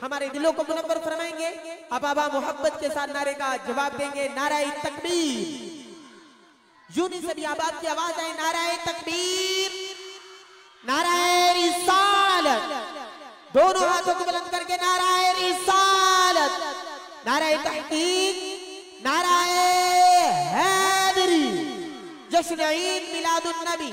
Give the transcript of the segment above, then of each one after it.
हमारे दिलों को मुनव्वर फरमाएंगे। अब आबा मोहब्बत के साथ नारे का जवाब देंगे। नाराए तकबीर, यूनी सभी आबाद की आवाज आए। नाराए तकबीर, नाराए रिसालत, दोनों हाथों को बुलंद करके नाराए रिसालत, नाराए तहकीक, नाराए हैदरी, जश्न ईद मिलादुन नबी।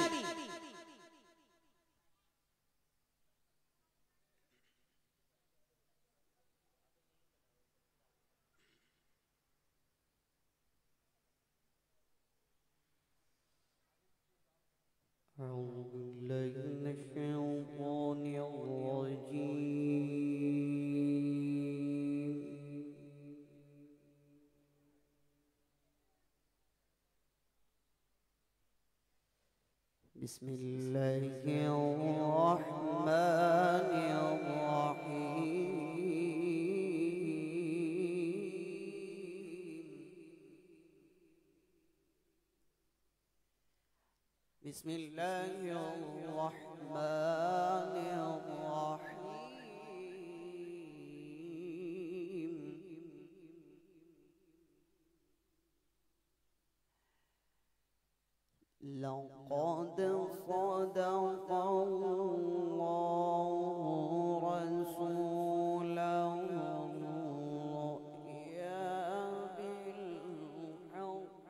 लक़द सदक़ल्लाहु रसूलहु रुया बिल हक़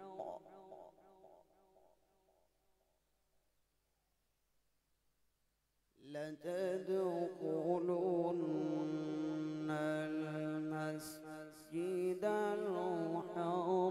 लतदख़ुलुन्नल मस्जिदल हराम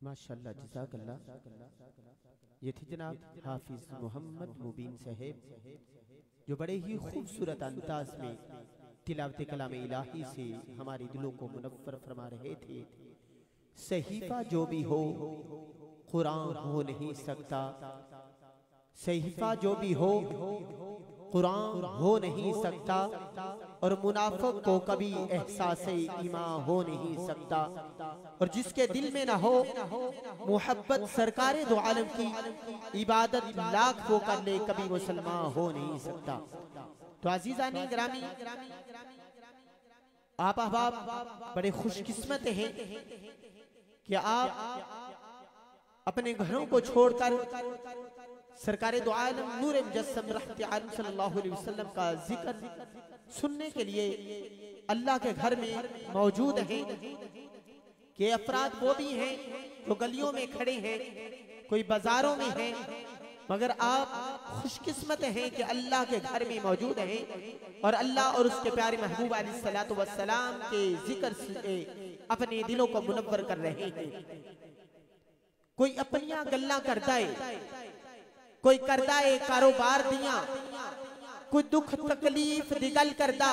माशाल्लाह जज़ाकल्लाह। ये थे जनाब हाफिज मोहम्मद मुबीन साहब जो बड़े ही खूबसूरत अंदाज में तिलावत कलाम इलाही से हमारे दिलों को मुनव्वर फरमा रहे थे। सहीफा जो भी हो कुरान हो नहीं सकता, सहीफा जो भी हो कुरान हो नहीं सकता, और मुनाफिक को कभी एहसास ईमान हो नहीं सकता, और जिसके दिल में ना हो मोहब्बत सरकारे दो आलम की इबादत लाख वो कर ले कभी मुसलमान हो नहीं सकता। तो अजीजानी ग्रामी आप अहबाब बड़े खुशकिस्मत हैं कि आप अपने घरों को छोड़कर सरकारे दो आलम नूर मुजस्सम रहमत आलम सल्लल्लाहु अलैहि वसल्लम का जिक्र सुनने के लिए अल्लाह के घर में मौजूद हैं। कि अफराद वो भी हैं जो गलियों में खड़े हैं, कोई बाजारों में हैं, मगर आप खुशकिस्मत हैं कि अल्लाह के घर में मौजूद हैं और अल्लाह और उसके प्यारे महबूब अलैहिस्सलातु वस्सलाम के जिक्र से अपने दिलों को मुनव्वर कर रहे हैं। कोई अपनियां गल्ला करता है, कोई करता है कारोबार दिया, कोई दुख तकलीफ दी गल करदा,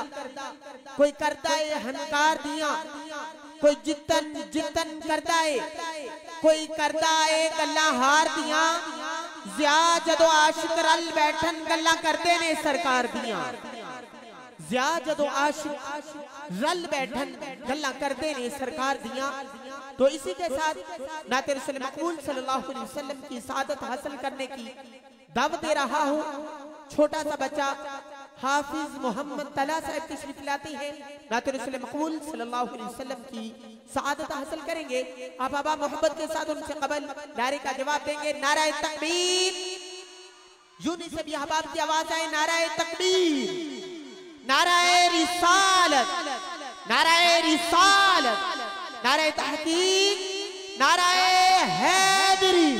कोई करता है हंकार दिया, कोई जितन जितन करता है, कोई करता है गल्ला हार दिया। ज़िया जदों आशिक रल बैठन गल्ला करते ने सरकार दिया, ज़िया जदों आशिक रल बैठन गल्ला करते ने सरकार दिया। तो इसी के साथ नाते रसूल मकबूल सल्लल्लाहु अलैहि वसल्लम की सादत हासिल करने की दावत दे रहा हूँ। छोटा सा बच्चा हाफिज मोहम्मद तला साहब तशरीफ लाते हैं, नाते रसूल मकबूल सल्लल्लाहु अलैहि वसल्लम की सआदत हासिल करेंगे। आप आबा मोहब्बत के साथ उनसे कबल नारे का जवाब देंगे। नाराए तकबीर, यूनी से भी अहबाब की आवाज आए। नाराए तकबीर, नाराए रिसालत, नाराए रिसालत, नाराए तहकीक, नाराए हैदरी।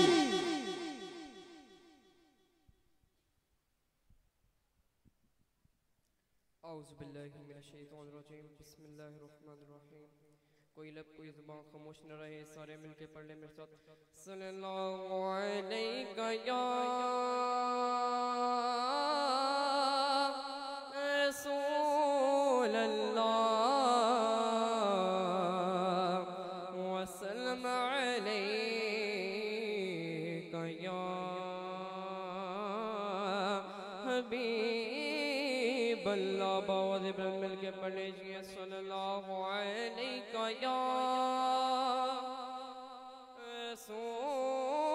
कोई लब कोई ज़ुबान खामोश न रहे, सारे मिलके पढ़ ले मेरे साथ। सल्लल्लाहु अलैका या रसूल अल्लाह वसल्लम अलैका या हबीब अल्लाह। बावज़ इब्राहिम मिलके पढ़ लीजिए। सल्लल्लाहु अलैका या रसूल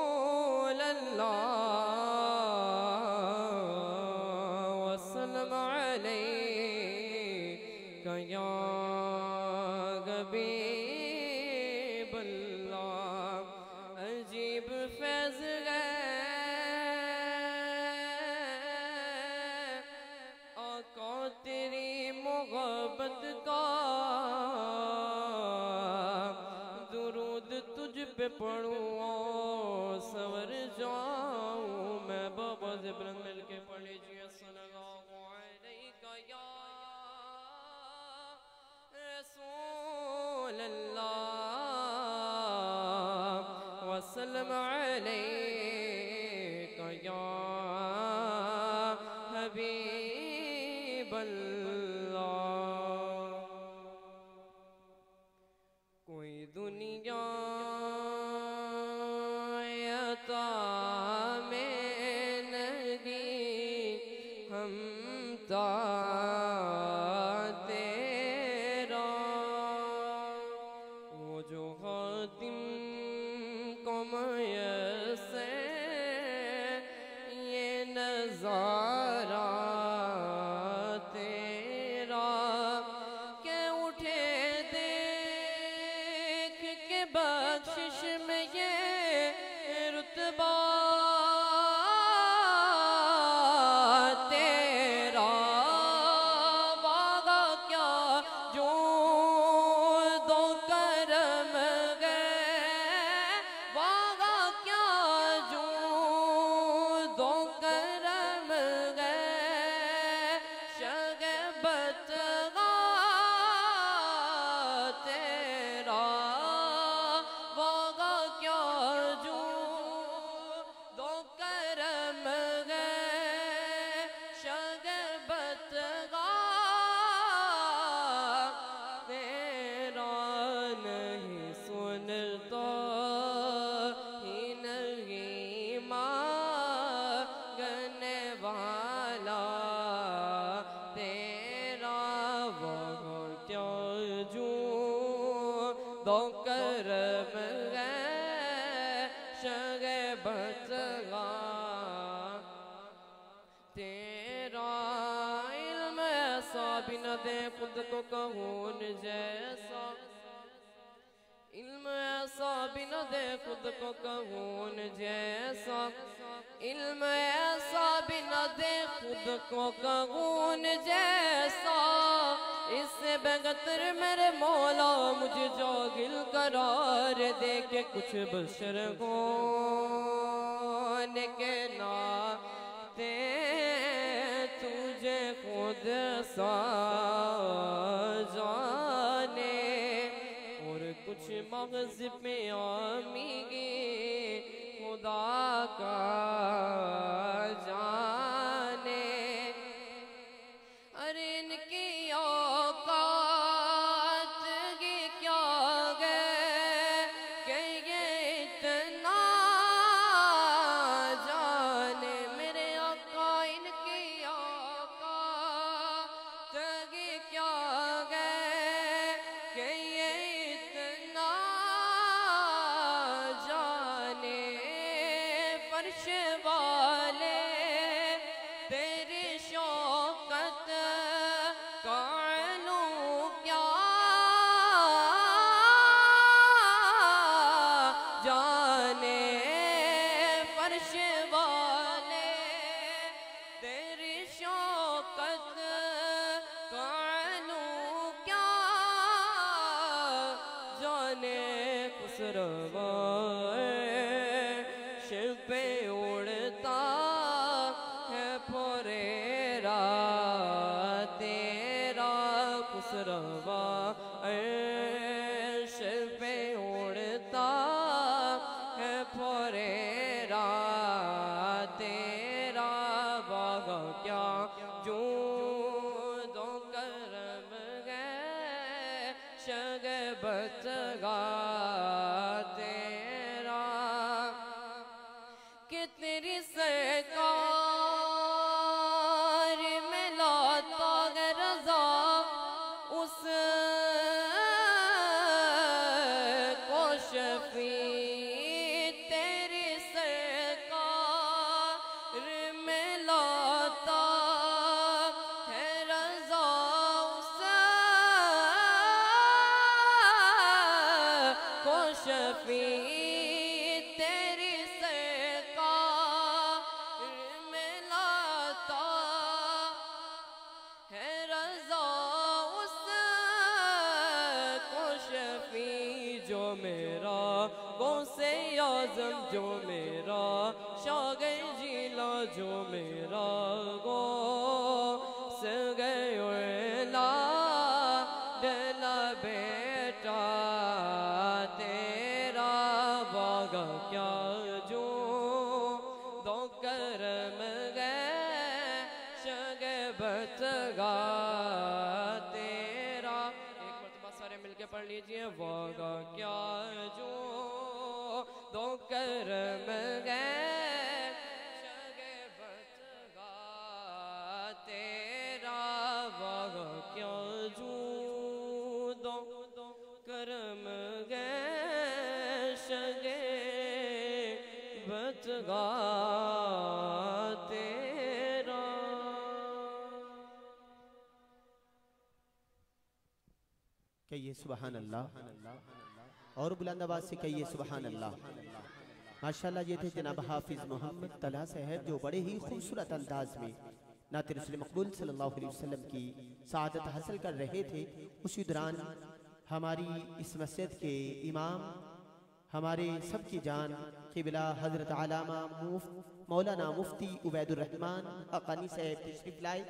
अल्लाह वसल्लम अलैका या हबीब अल्लाह। अजीब फैज़ है आका तेरी मोहब्बत का, दुरूद तुझ पे पढ़ूं और सवर जाऊं मैं। बाबा ज़िब्रान मिल के पढ़ लीजिए। सल्लल्लाहु अलैका या रसूल अल्लाह वसल्लम अलैका या हबीब अल्लाह। कोई दुनिया अता में नहीं हम ता तेरा, वो जो खातिम को मयस्सर ये नज़ारा तेरा, के उठे देख के बख्शिश में ये रुतबा तेरा। वागा क्या जो दो करम गए, वागा क्या जो दो करम गए, शगबत तेरा। वागा क्या जो दो करम गए, शगबत तेरा। नहीं सुनता ही नहीं मांगने वाला तेरा। वहाँ क्या जो दो करम गए, शगबत तेरा। इल्म ऐसा भी न दे खुद को कहून जैसा, इल्म ऐसा भी न दे खुद को कहून जैसा, इल्म ऐसा भी न दे खुद को कहून जैसा। इससे बेगतर मेरे मौला मुझे जागिल करार दे के कुछ बशर होने के नाते तुझे खुद सा जाने, और कुछ मगज़ पे आमीगी खुदा का जाने। अरे इनकी औकात की क्या गए कि ये इतना जाने। मेरे आका इनकी औकात की क्या गए कि ये इतना जाने। फर्श वाले जाने फर्श वाले तेरी शौकत कानू क्या जाने खुसरवा शिव पे उड़ता है फुरेरा तेरा खुसरवा शिव पे उड़ता है फुरेरा तेरा बाग क्या जो दो करम गए शगबत गा तेरा कि तेरी सरकार में लाता है रजा उस को शफी तेरी सरकार में लाता है रजा उस को शफी तेरी सरकार में लाता है रजा उस को शफी जो मेरा गौसे आज़म जो मेरा शागे जिला जो मेरा गो गयोला डला बेटा तेरा बागा क्या जो दो करम गए शगबत गा तेरा एक मरतबा सारे मिलके पढ़ लीजिए बागा क्या जो दो करम गए शगबत गा तेरा बागा क्या जो दो करम गए शगे बतगा तेरा कहिए सुबहान अल्लाह और बुलंद आवाज से कहिए सुबहान अल्लाह। माशाल्लाह ये थे जनाब हाफिज मोहम्मद तलहा साहब जो बड़े ही खूबसूरत अंदाज में नात रसूल मकबूल सल्लल्लाहु अलैहि वसल्लम की सआदत हासिल कर रहे थे। उसी दौरान हमारी इस मस्जिद के इमाम हमारे सबकी जान क़िबला हज़रत आलामा मौलाना मुफ्ती उबैदुर रहमान हक़ानी साहब तशरीफ़ लाए।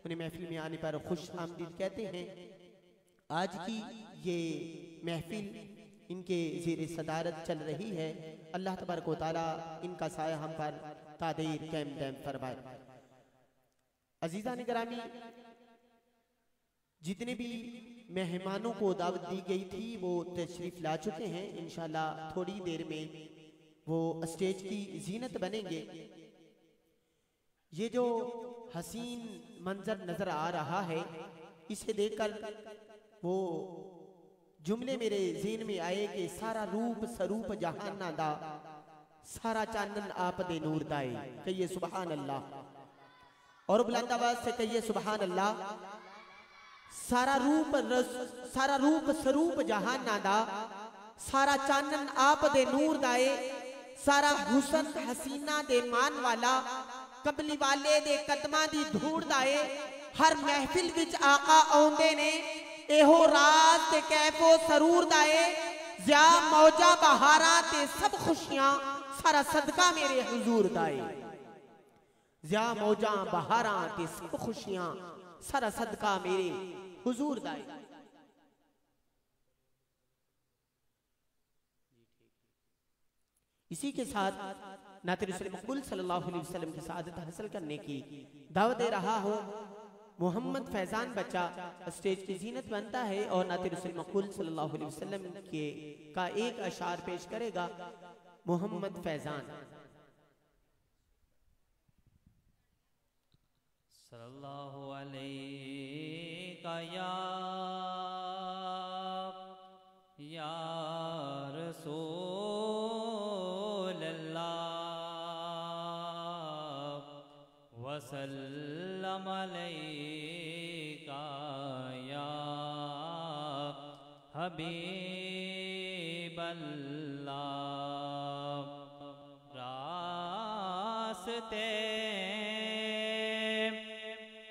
उन्हें महफिल में आने पर खुश आमदीद कहते हैं। आज की ये महफिल इनके ज़ेर सदारत चल रही है। अल्लाह तबारक व तआला इनका साया हम पर तादीर कैम दैम फरमाए। अज़ीज़ान गिरामी, जितने भी मेहमानों को दावत दी गई थी वो तशरीफ़ ला चुके हैं। इंशाल्लाह थोड़ी देर में वो स्टेज की जीनत बनेंगे। ये जो हसीन मंजर नजर आ रहा है इसे देखकर वो जुमले मेरे ज़हन में आए कि सारा रूप स्वरूप जहान दा सारा चानन आप दे नूर दाए। कहिए सुबहान अल्लाह और बुलंद आवाज से कहिए सुबहान अल्लाह। सारा रूप स्वरूप जहान दा सारा चानन आप दे नूर दाए। सारा हुसन हसीना दे मान वाला कमली वाले दे कदमां दी धूड़ दाए। हर महफिल विच आका आउंदे ने एहो रात ते कैफो सरूर दाए। ज़िया मौजा बहारा ते सब खुशियां सारा सदका मेरे हुजूर दाए। ज़िया मौजा बहारा ते सब खुशियां सारा सदका मेरे हुजूर दाए। इसी के साथ नात रसूल मकबूल सल्लल्लाहु अलैहि वसल्लम की सआदत हासिल करने की दावत दे रहा हूँ। मोहम्मद फैजान बच्चा स्टेज की जीनत बनता है और नात रसूल मकबूल सल्लल्लाहु अलैहि वसल्लम के का एक अशार पेश करेगा। मोहम्मद फैजान सल्लल्लाहु अलैहि या रसूल अल्लाह वसल्लम अलैका या हबीब अल्लाह। वास्ते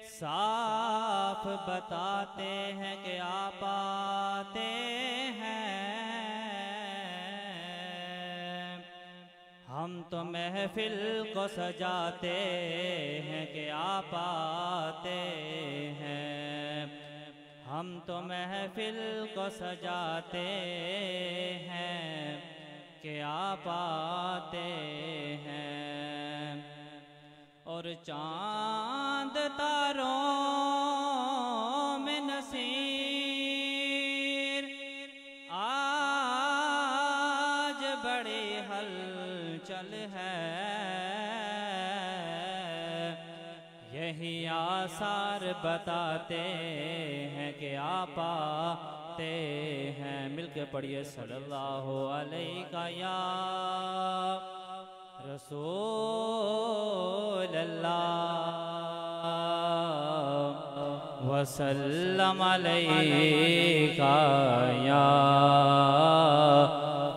साफ बताते हैं कि आप आते हैं। हम तो महफिल को सजाते हैं कि आप आते हैं। हम तो महफिल को सजाते हैं कि आप आते हैं। और चांद तारों में नसीर आज बड़ी हलचल है। यही आसार बताते हैं कि आप आते हैं। मिलके पढ़िए सल्लल्लाहु अलैहि या रसूल अल्लाह वसल्लम अलैका या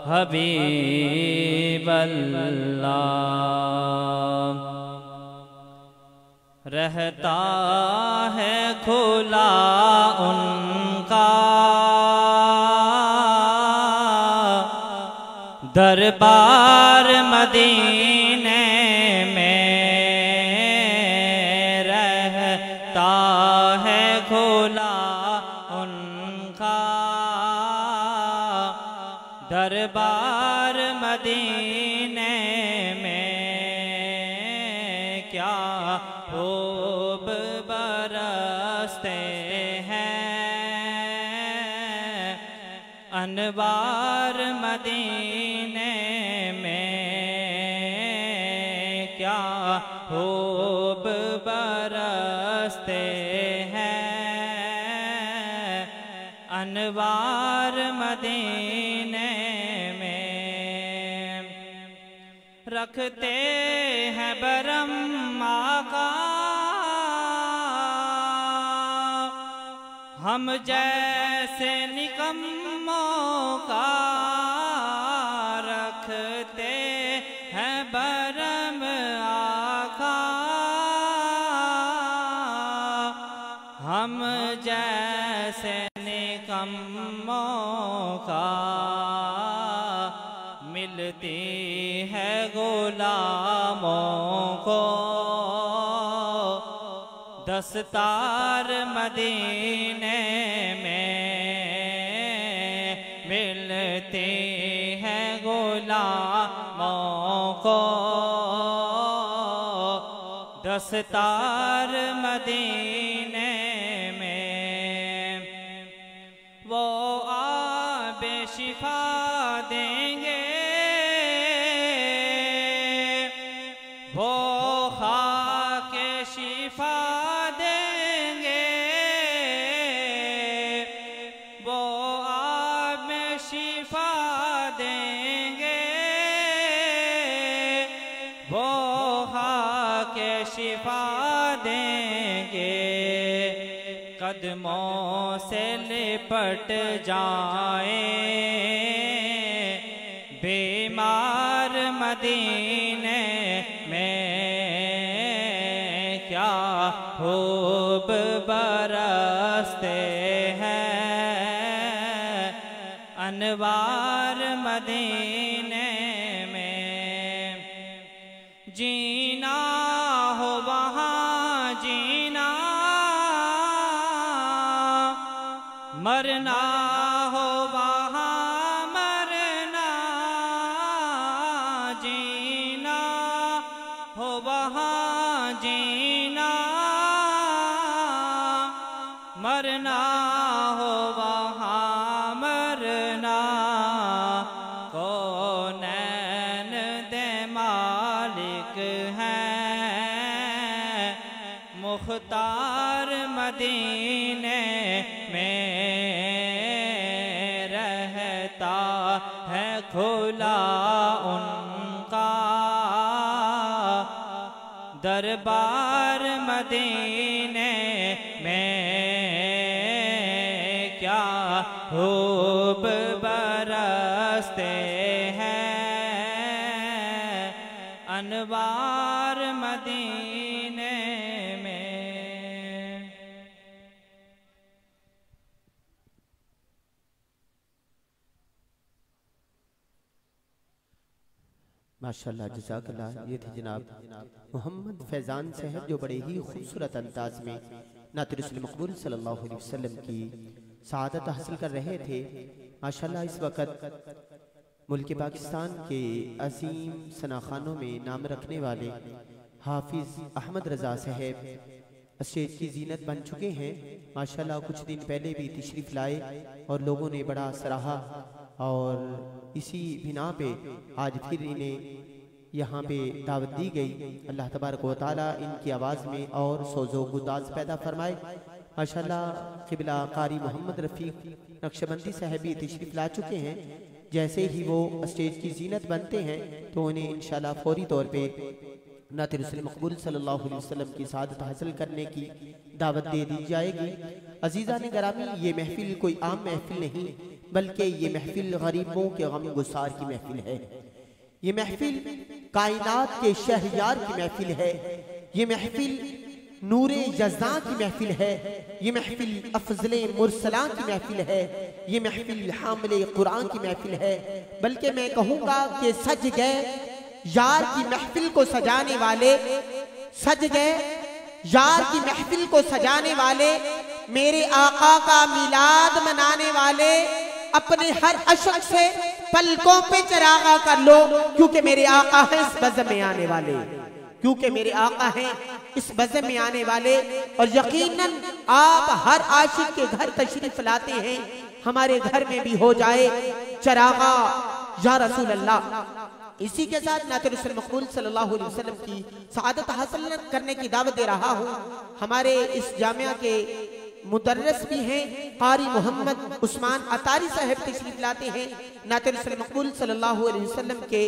हबीब अल्लाह। रहता है खुला उनका दरबार मदीने में। रहता है खुला उनका दरबार मदीने में। क्या खूब बरसते हैं अनवार मदीने में। क्या खूब बरसते हैं अनवार मदीने में। रखते हैं बरम आका हम जैसे निकम्मों का। रखते हैं बरम आका हम जैसे निकम्मों का। मिलती है गुलामों को दस्तार मदीने में। मिलती है गुलामों को दस्तार मदीने में। वो आबे शिफा देंगे वो खाके शिफा देंगे। वो आब में शिफा देंगे वो खाके शिफा देंगे। कदमों से लिपट जाए बीमार मदीने में। क्या खूब बरसते हैं अनवार मदीने में। जीना हो वहाँ जीना मरना हो वहाँ मरना। जीना हो वहाँ जीना मरना हो वहाँ मरना। कौनैन दे मालिक हैं मुख्तार मदीने में। रहता है खुला उनका दरबार मदीने में। क्या खूब बरसते हैं अनवार मदीने में। माशाल्लाह जज़ाकल्लाह। ये थे जनाब मोहम्मद फैज़ान साहब जो बड़े ही खूबसूरत अंदाज में नात रसूल मक़बूल सल्लल्लाहु अलैहि वसल्लम की सआदत हासिल कर रहे थे। माशाल्लाह इस वक़्त मुल्क पाकिस्तान के अजीम सनाखानों में नाम रखने वाले हाफिज़ अहमद रज़ा साहब स्टेज की जीनत बन चुके हैं। माशाल्लाह कुछ दिन पहले भी तशरीफ़ लाए और लोगों ने बड़ा सराहा और इसी बिना पे आज फिर इन्हें यहाँ पे दावत दी गई। अल्लाह तबारक व तआला इनकी आवाज़ में और सोज़ो गुदाज पैदा फरमाए। माशाल्लाह क़िबला कारी मोहम्मद रफ़ीक नक्शबंदी साहब भी तशरीफ़ ला चुके हैं। जैसे ही वो स्टेज की जीनत बनते हैं तो उन्हें इंशाल्लाह फौरी तौर पे नात रसूल मक़बूल सल्लल्लाहु अलैहि वसल्लम की सआदत हासिल करने की दावत दे दी जाएगी। अज़ीज़ान गिरामी, ये महफिल कोई आम महफिल नहीं बल्कि ये महफिल गरीबों के गम गुसार की महफिल है। ये महफिल कायनात के शहरियार की महफिल है। ये महफिल नूरे यज़्दा की महफिल है। ये महफिल अफजले मुरसला की महफिल है। ये महफिल हामिले कुरान की महफिल है। बल्कि मैं कहूँगा कि सज गए यार की महफिल को सजाने वाले, सज गए यार की महफिल को सजाने वाले, मेरे आका का मिलाद मनाने वाले, अपने हर अशक से पलकों पे चरागा कर लो, क्योंकि मेरे आका हैं इस बज़म में आने वाले, क्योंकि मेरे आका हैं इस बज़म में आने वाले। और यकीनन आप हर आशिक के घर तशरीफ लाते हैं, हमारे घर में भी हो जाए चरागा या रसूल अल्लाह। इसी के साथ नात रसूल मक़बूल सल्लल्लाहु अलैहि वसल्लम की सआदत हासिल करने की दावत दे रहा हूँ। हमारे इस जामिया के मुदर्रिस भी हैं कारी मोहम्मद उस्मान अतारी साहब तशरीफ लाते हैं। नात रसूल मक़बूल सल्लल्लाहु अलैहि वसल्लम के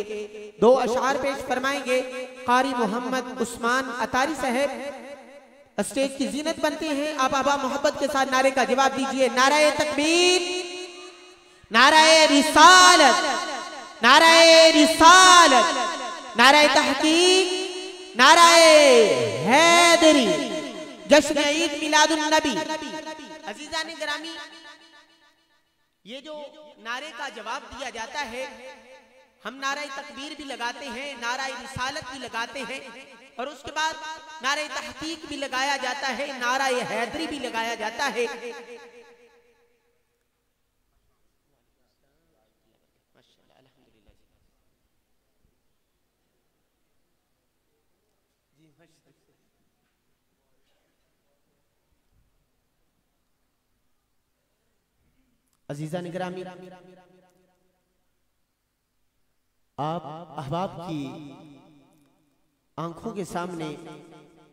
2 अशआर पेश फरमाएंगे कारी मोहम्मद उस्मान अतारी साहब। स्टेज की जीनत बनते हैं। आप आबा मोहब्बत के साथ नारे का जवाब दीजिए। नाराए तकबीर, नाराए रिसालत, नाराए रिसालत, नाराए तहकीक, नाराए हैदरी, जश्न ईद मिलादुन नबी। अजीजान गिरामी, ये जो नारे का जवाब दिया जाता है, हम नाराए तकबीर भी लगाते हैं, नाराए रिसालत भी लगाते हैं और उसके बाद नाराए तहकीक भी लगाया जाता है, नाराए हैदरी भी लगाया जाता है। अजीज़ान गिरामी, आप अहबाब की आंखों के सामने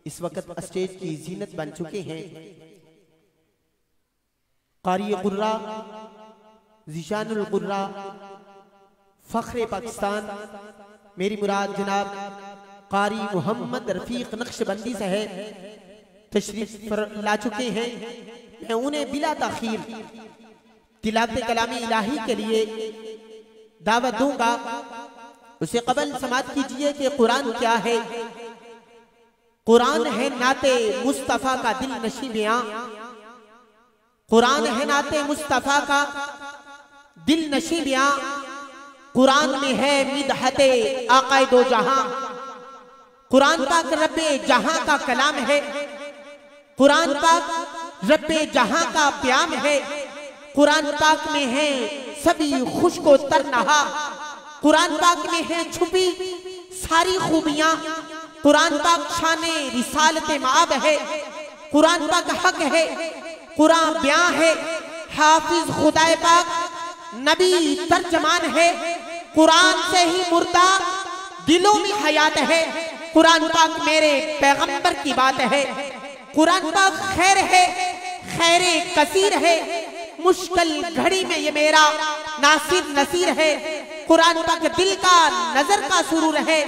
इस वक्त स्टेज की जीनत बन चुके हैं। कारी कुर्रा, ज़िशानुल कुर्रा, फ़ख्रे पाकिस्तान, मेरी मुराद जनाब कारी मोहम्मद रफ़ीक नक्शबंदी साहब तशरीफ ला चुके हैं। मैं उन्हें बिला ताख़ीर तिलावत कलामी इलाही के लिए दावत दूंगा। उसे कबल समात कीजिए कि कुरान क्या है। कुरान है नाते मुस्तफ़ा का दिल नशी बयां, कुरान है नाते मुस्तफ़ा का दिल नशी बयां, कुरान में है मिदहते आकाए दो जहां। कुरान पाक रब्बे जहां का कलाम है, कुरान पाक रब्बे जहां का प्याम है। कुरान पाक में है सभी खुशको तर नहा, कुरान पाक में है छुपी सारी खूबियां। कुरान पाक शाने रिसालत माब है, कुरान पाक हक है, कुरान ब्यां है। हाफिज खुदाए पाक नबी तर्जमान है, कुरान से ही मुर्दा दिलों में हयात है। कुरान पाक मेरे पैगंबर की बात है, कुरान पाक खैर है, खैरे कसीर है। मुश्किल घड़ी में ये मेरा नासिर नसीर है। कुरान पाक दिल का नजर का सुरूर है,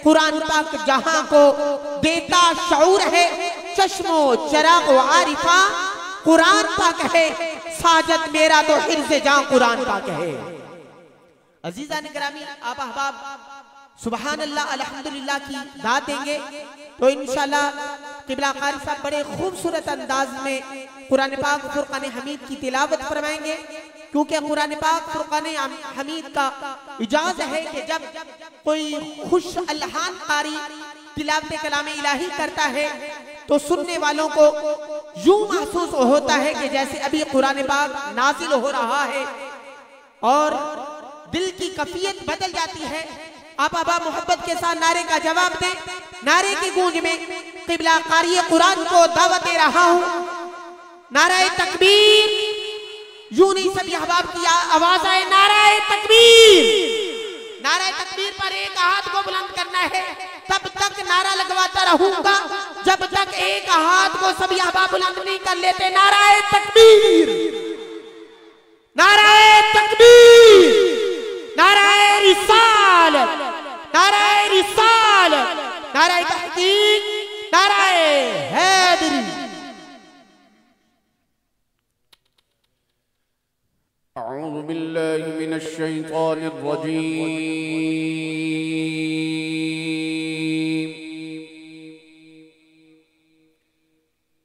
कुरान पाक जहां को देता शऊर है। चश्मो चराग आरिफा कुरान पाक है, साजत मेरा तो हिर्ज़े जां कुरान पाक है। अजीज़ान गिरामी, आप अहबाब सुबहान अल्लाह अल्हम्दुलिल्लाह की दाद देंगे। तो इंशाल्लाह क़िबला कारी साहब बड़े खूबसूरत अंदाज में कुरान पाक फुरकान हमीद की तिलावत फरमाएंगे, क्योंकि कुरान पाक फुरकान हमीद का इजाज़त है कि जब कोई खुश अल्हान कारी तिलावत कलाम इलाही करता है तो सुनने वालों को यूं महसूस होता है कि जैसे अभी कुरान पाक नाजिल हो रहा है और दिल की कैफियत बदल जाती है। आप आबा मोहब्बत के साथ नारे का जवाब दें। नारे की गूंज में क़िबला कारी कुरान को दावत दे रहा हूं। नारे तकबीर, यूं नहीं सभी अहबाब की आवाज आए, नारे तकबीर। नारे तकबीर पर एक हाथ को बुलंद करना है। तब तक नारा लगवाता रहूंगा जब तक एक हाथ को सभी अहबाब बुलंद नहीं कर लेते। नारे तकबीर, नारे तकबीर, नारे रिसालत, नारे रिसालत, नारे तहकीक, नारे हैदरी। अऊज़ु बिल्लाहि मिनश शैतानिर रजीम।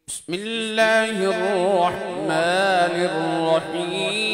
बिस्मिल्लाहिर रहमानिर रहीम।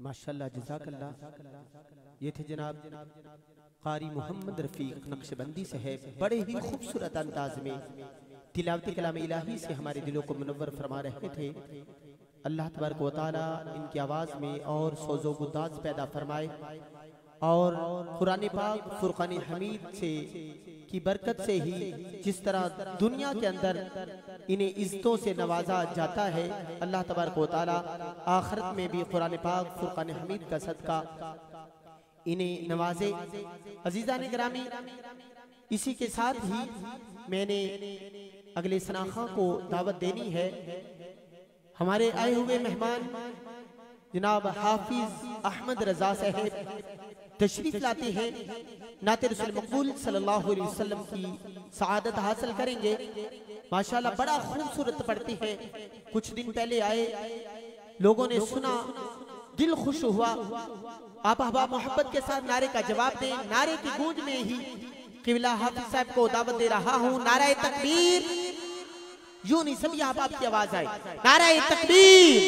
माशाल्लाह जज़ाकल्लाह। ये थे जनाब कारी मोहम्मद रफ़ीक नक्शबंदी साहब, बड़े ही खूबसूरत अंदाज में तिलावत कलाम इलाही से हमारे दिलों को मुनव्वर फरमा रहे थे। अल्लाह तबारक व तआला इनकी आवाज़ में और सोज़ो गुदाज पैदा फरमाए और कुरान पाक फुरक़ान हमीद से की बरकत से ही जिस तरह दुनिया के अंदर इन्हें इज्जतों से नवाजा जाता है, अल्लाह तबारक व तआला आखिरत में भी कुरान पाक फुरक़ान हमीद का सदका इन्हें नवाजे। अजीज़ान गिरामी, इसी के साथ ही मैंने अगले सनाखा को दावत देनी है। हमारे आए हुए मेहमान जनाब हाफिज अहमद रजा साहब तशरीफ लाते हैं, नाते रसूल मकबूल सल्लल्लाहु अलैहि वसल्लम की सआदत हासिल करेंगे। माशाल्लाह बड़ा खूबसूरत पढ़ते हैं। कुछ दिन पहले आए, लोगों ने सुना, दिल खुश हुआ। आप अहबाब मोहब्बत के साथ नारे का जवाब दें। नारे की गूंज में ही क़िबला हाफिज साहब को दावत दे रहा हूँ। नारे तकबीर, यूं नहीं सभी अहबाब की आवाज आए। नारे तकबीर,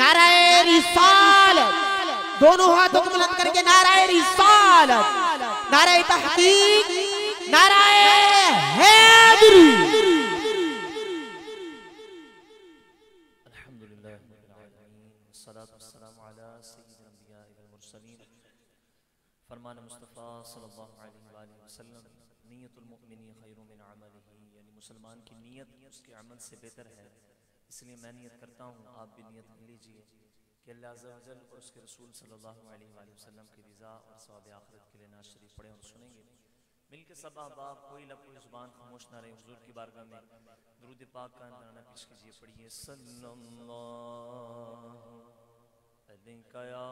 नारे रिसालत, दोनों हाथों को बुलंद करके नारे रिसालत, नारे तहकीक, नारे हैदरी। अल्हम्दुलिल्लाह रब्बिल आलमीन, अस्सलातु वस्सलामु अला सय्यिदिल अंबिया वल मुरसलीन। फरमान मुस्तफ़ा सल्लल्लाहु अलैहि वसल्लम, नियतुल मुमिनी खैरुम मिन अमलिही, यानी मुसलमान की नीयत उसके अमल से बेहतर है। इसलिए मैं नियत करता हूँ, आप भी नियत कर लीजिए कि अल्लाह अज़्ज़ा व जल और उसके रसूल सल्लल्लाहु अलैहि वसल्लम की रज़ा और सवाब आखिरत के लिए नाज़ शरीफ पढ़ें और सुनेंगे। मिलके सब अहबाब कोई लब कोई ज़ुबान खामोश ना रहे, हुज़ूर की बारगाह में दुरूद पाक का गाना पेश कीजिए। पढ़िए सल्लल्लाहु अलैका या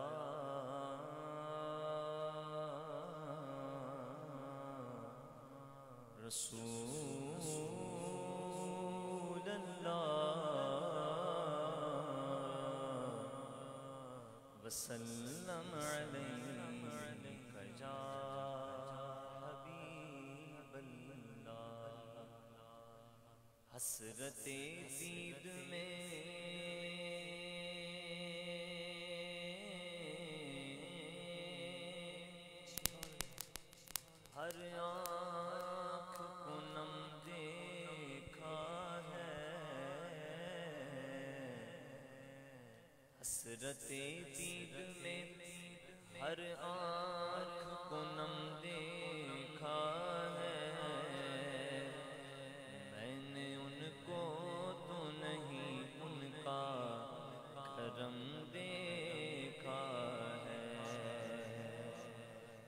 रसूल अल्लाह वसल्लम अलैका या हबीब अल्लाह। हसरते दीद में हर आँख को नम देखा है, हसरते दीद में हर आँख को नम देखा है, मैंने उनको तो नहीं उनका करम देखा है।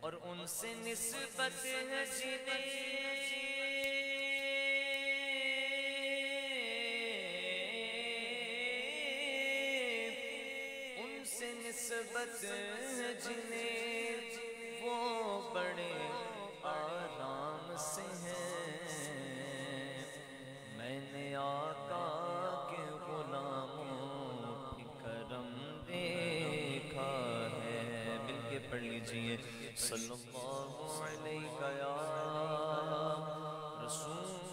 और उनसे निस्बत है जिन्हें निस्बत जिन्हें वो बड़े आराम से हैं। मैंने आका के गुलामों की करम देखा है। मिलके पढ़ लीजिए सल्लल्लाहु अलैहि या रसूल